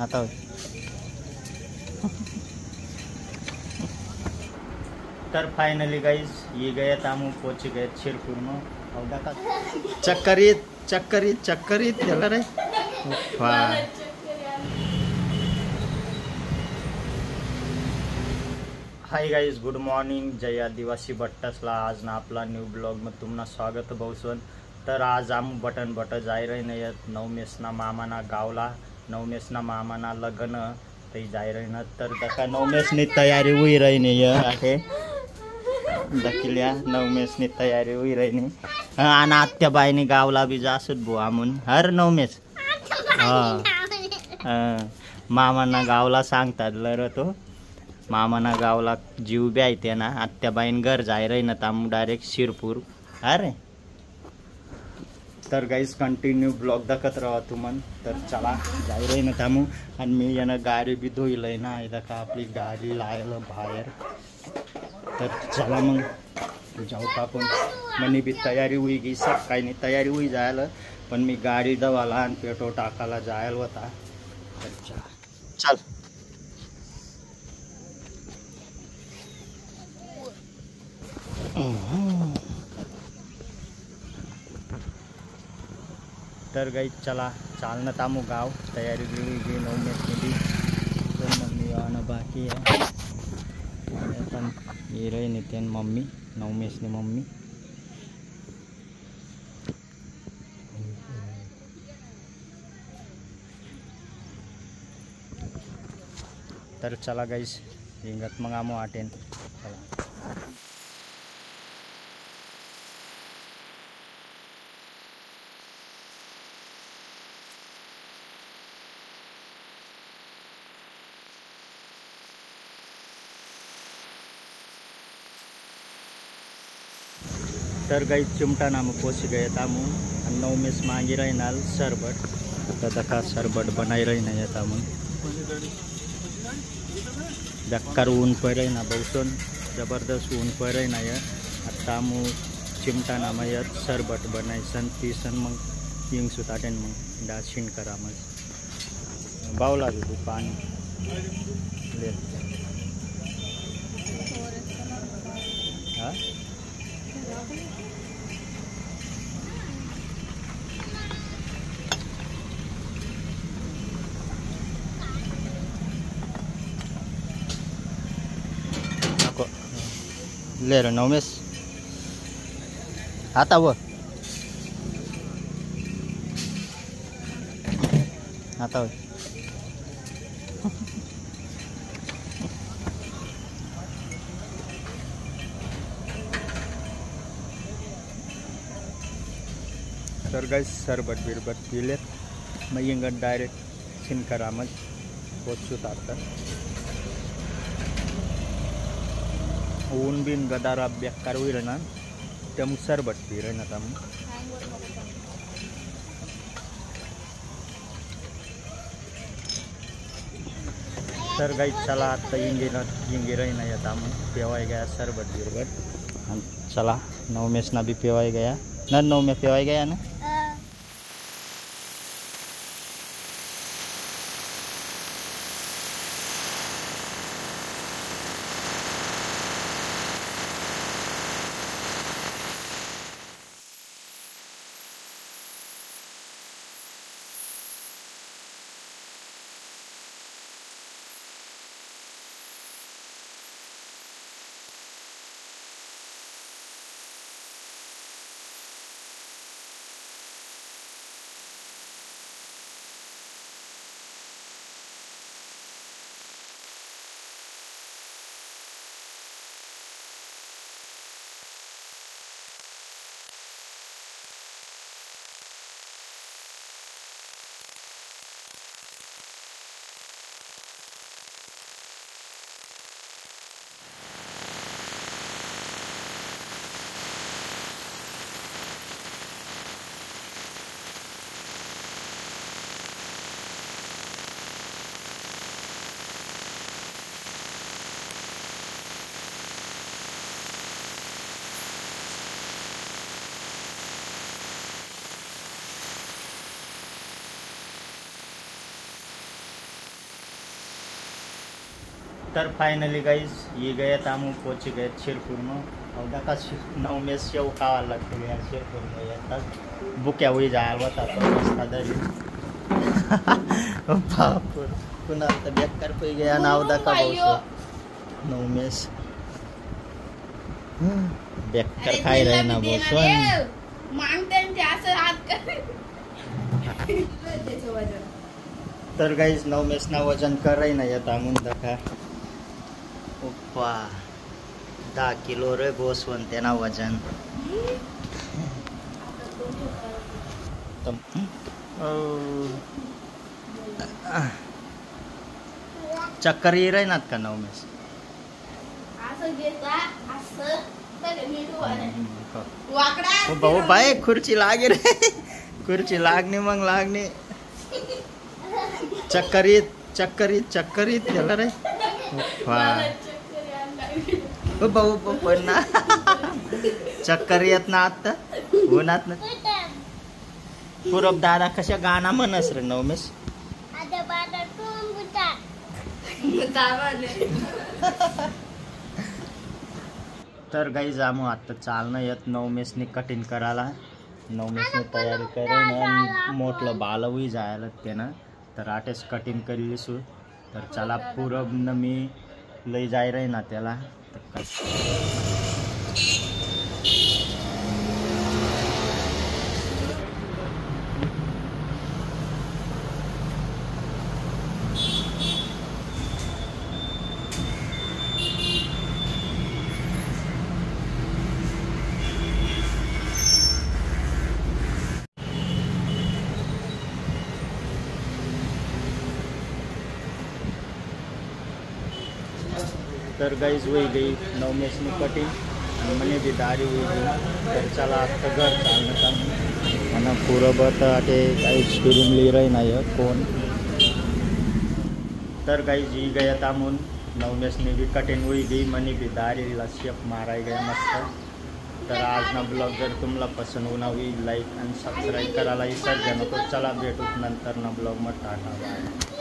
आता तर finally guys ये गए तामू पहुंच गए शिरपुर में। चक्करीत चक्करीत चक्करीत चल रहे। हाय गाइज, गुड मॉर्निंग, जय आदिवासी भट्टसला। आज ना आपला न्यू ब्लॉग में तुम्हाला स्वागत भाऊसन। तर आज आम बटन बट जाय रही नाही नवमेशना मामाना गावला। नवमेशना मामाना लग्न ते जाय रही न। तर दका नवमेशनी तयारी हुई रही नाही आहे दकिल्या नवमेशनी तयारी हुई रही नाही। आणि आत्याबाईनी गावला बी जासत बुवा म्हणून हर नवमेश मामाना गावला सांगतात लर तो मामाना गावला जीव बी आहे ना। आत्याबाईन घर जाय रही ना तामू डायरेक्ट शिरपूर। अरे तर गाइस कंटिन्यू ब्लॉग दाखत रहा तुमन। तर चला जाय रही ना तामू। आणि मी यानं गाडी बी धुईलय ना इथं का आपली गाडी लायला बाहेर। तर चला मग जाऊ आपण। मनी बी तयारी हुई की सब काही नाही तयारी हुई जायला, पण मी गाडी धवाला आणि पेट्रोल टाकायला जायला होता। तर चल तर गाइस चला चालना तामू गाव। तयारी भी नवमेश भी तर मम्मी आना बाकी है। पण ये रही नितिन मम्मी नवमेश ने मम्मी। तर चला गाइस रिंगत मग आमो आटेन चला। तर गाइस चिमटा नाम पोस गए तामू। नवमेश मांगी रही नाल सरबत। तर दका सरबत बनाई रही नहीं तामू। बेकार ऊन पर रही ना बहुसन जबरदस्त ऊन पर रही ना तामू चिमटा नाम सरबत बनाई सन तीसन मग यंग सुताटेन मग डाशिन करा मग बावला दे पानी ले। हाँ ले रहे नवमेश आता वो आता वो तर गाइस सरबत बिरबत पिले मग इंगत डायरेक्ट शिनकरामच पोचूत आता। ऊन बिन गदारा बेकार हुई रहे ना तम सरबत पी रहे ना तम। तर गाइस चला आता इंगी रही ना तम पेवाय गया सरबत बिरबत। चला नवमेश ना भी पेवाय गया ना नवमेश पेवाय गया ना। तर फाइनली गाइज ये गए हम पहुँच गए शिरपुर में। और देखा 9 में सेव खावा लगते यार शिरपुर में यार बुक्या हुई जायला होता तो मस्त दरी बापूर कुणाल तर बेकार पे गया नाव दाखा भाऊ 9 में बेकार खाई रहे ना भाऊ तर गाईज 9 मेसना वजन कराय ना येत आमून दाखा उप्पा 10 किलो रे गोसवन तेना वजन चक्कर ये राहणार का 9 मेस भाऊ बाय खुर्ची लागे रे खुर्ची लागणे मग लागणे चक्करीत चक्करीत चक्करीत गेला रे भाऊ पण ना चक्कर येत ना आता होणार ना पूरब दादा कशा गाणं म्हणस रे 9 मेस तर गाईज आम्ही आता चालणं येत 9 मेसनी कटिंग करायला 9 मेसनी तयारी करेन मोठलं बालवी जायला त्यानं तर आटेच कटिंग करीसू तर चला पूरब न मी लई जाय रे ना त्याला तर गाईज हुई गई 9 मेसनी कटिंग मैंने भी दारी हुई गई तर चला आता घर चालणं चालणं आणि पूरब आटे काहीच फिरून ली रही नाही कोण तर गाईज ही गया तामून 9 मेसनी भी कटिंग हुई गई मैंने भी दारीला शेप माराय गया मस्त तर आज ना ब्लॉग जर तुम्हाला पसंद होना हुई लाईक आणि सबस्क्राईब करायला विसर नको चला भेटूत नंतर ना ब्लॉग मध्ये टाटा बाय।